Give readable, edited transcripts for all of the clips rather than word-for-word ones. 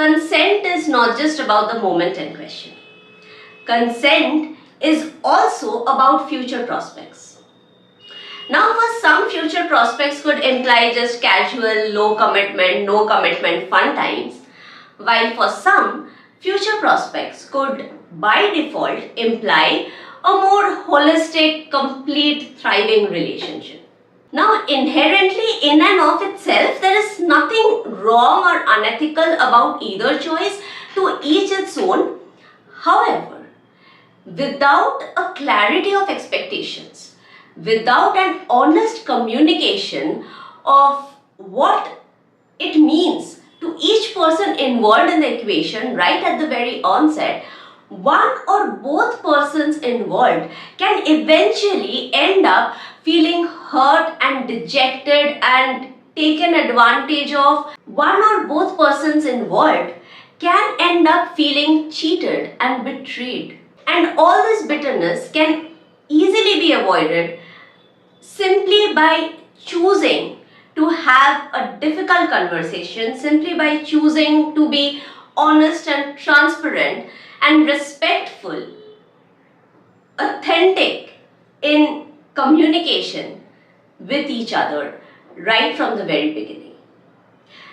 consent is not just about the moment in question. Consent is also about future prospects. Now, for some, future prospects could imply just casual, low commitment, no commitment fun times, while for some, future prospects could by default imply a more holistic, complete, thriving relationship. Now, inherently, in and of itself, there is nothing wrong or unethical about either choice, to each its own. However, without a clarity of expectations, without an honest communication of what it means to each person involved in the equation right at the very onset, one or both persons involved can eventually end up feeling hurt and dejected and taken advantage of. One or both persons involved can end up feeling cheated and betrayed. And all this bitterness can easily be avoided simply by choosing to have a difficult conversation, simply by choosing to be honest and transparent and respectful, authentic in communication with each other right from the very beginning.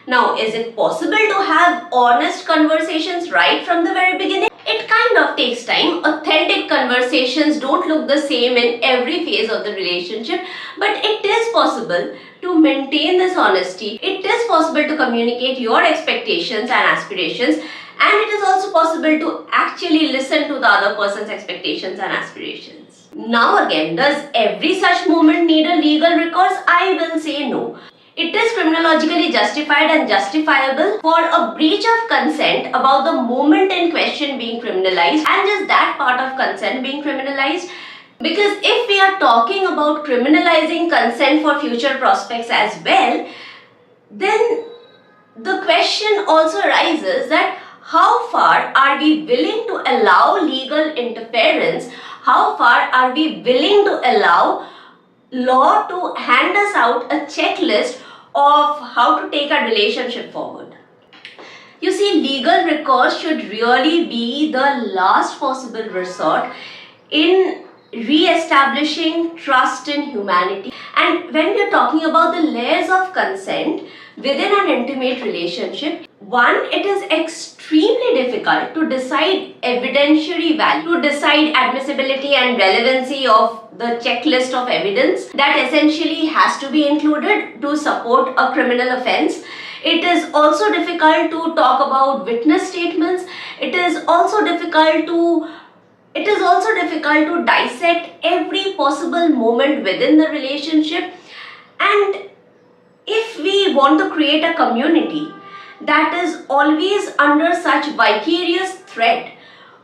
Now, is it possible to have honest conversations right from the very beginning? It kind of takes time. Authentic conversations don't look the same in every phase of the relationship, but it is possible to maintain this honesty. It is possible to communicate your expectations and aspirations, and it is also possible to actually listen to the other person's expectations and aspirations. Now again, does every such movement need a legal recourse? I will say no. It is criminologically justified and justifiable for a breach of consent about the moment in question being criminalized, and just that part of consent being criminalized. Because if we are talking about criminalizing consent for future prospects as well, then the question also arises that how far are we willing to allow legal interference? How far are we willing to allow law to hand us out a checklist of how to take our relationship forward? You see, legal recourse should really be the last possible resort in re-establishing trust in humanity. And when we are talking about the layers of consent within an intimate relationship, one, it is extremely difficult to decide evidentiary value, to decide admissibility and relevancy of the checklist of evidence that essentially has to be included to support a criminal offense. It is also difficult to talk about witness statements. It is also difficult to dissect every possible moment within the relationship. And if we want to create a community that is always under such vicarious threat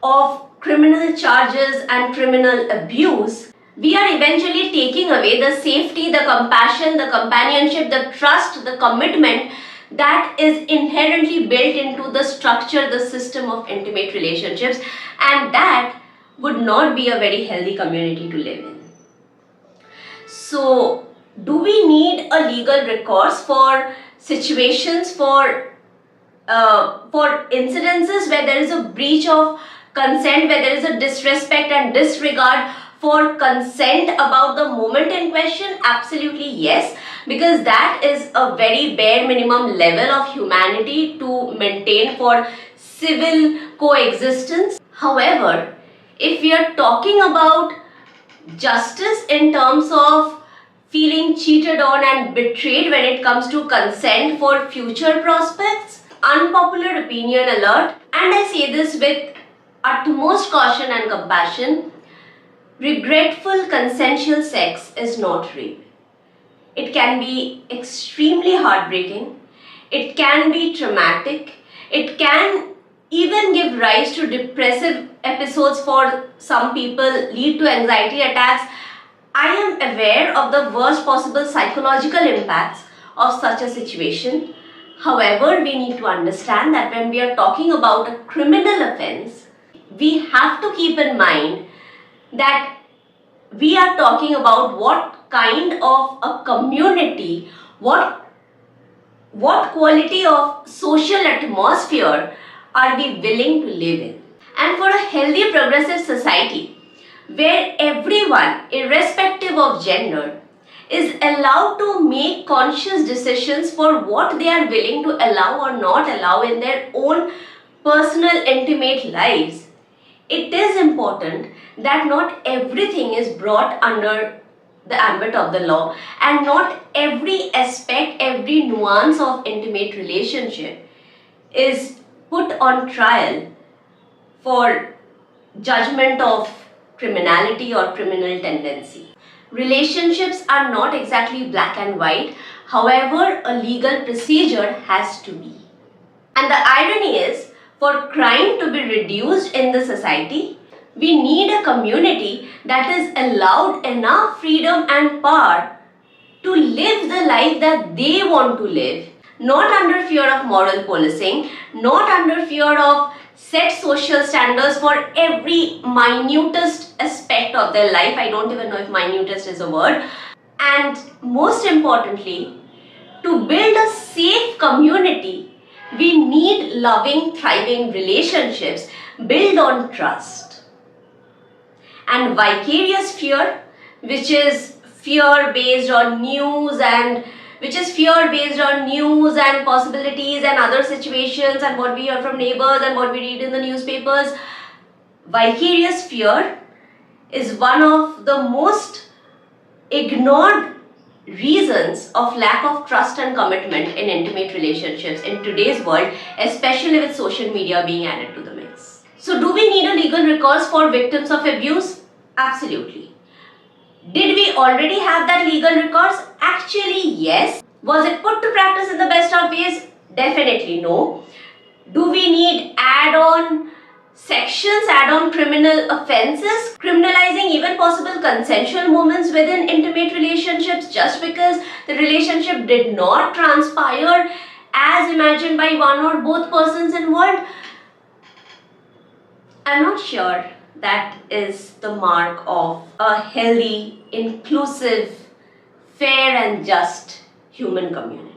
of criminal charges and criminal abuse, we are eventually taking away the safety, the compassion, the companionship, the trust, the commitment that is inherently built into the structure, the system of intimate relationships, and that would not be a very healthy community to live in. So, do we need a legal recourse for situations, for incidences where there is a breach of consent, where there is a disrespect and disregard for consent about the moment in question? Absolutely yes, because that is a very bare minimum level of humanity to maintain for civil coexistence. However, if we are talking about justice in terms of feeling cheated on and betrayed when it comes to consent for future prospects, unpopular opinion alert, and I say this with utmost caution and compassion, regretful consensual sex is not rape. It can be extremely heartbreaking, it can be traumatic, it can even give rise to depressive episodes for some people, lead to anxiety attacks. I am aware of the worst possible psychological impacts of such a situation. However, we need to understand that when we are talking about a criminal offense, we have to keep in mind that we are talking about what kind of a community, what what quality of social atmosphere are we willing to live in? And for a healthy progressive society where everyone, irrespective of gender, is allowed to make conscious decisions for what they are willing to allow or not allow in their own personal intimate lives, it is important that not everything is brought under the ambit of the law, and not every aspect, every nuance of intimate relationship is put on trial for judgment of criminality or criminal tendency. Relationships are not exactly black and white, however, a legal procedure has to be. And the irony is, for crime to be reduced in the society, we need a community that is allowed enough freedom and power to live the life that they want to live, not under fear of moral policing, not under fear of set social standards for every minutest aspect of their life. I don't even know if minutest is a word. And most importantly, to build a safe community, we need loving, thriving relationships built on trust. And vicarious fear, which is fear based on news and possibilities and other situations and what we hear from neighbors and what we read in the newspapers. Vicarious fear is one of the most ignored reasons of lack of trust and commitment in intimate relationships in today's world, especially with social media being added to the mix. So do we need a legal recourse for victims of abuse? Absolutely. Did we already have that legal recourse? Actually, yes. Was it put to practice in the best of ways? Definitely no. Do we need add-on sections, add-on criminal offences, criminalizing even possible consensual moments within intimate relationships just because the relationship did not transpire as imagined by one or both persons involved? I'm not sure that is the mark of a healthy, inclusive, fair and just human community.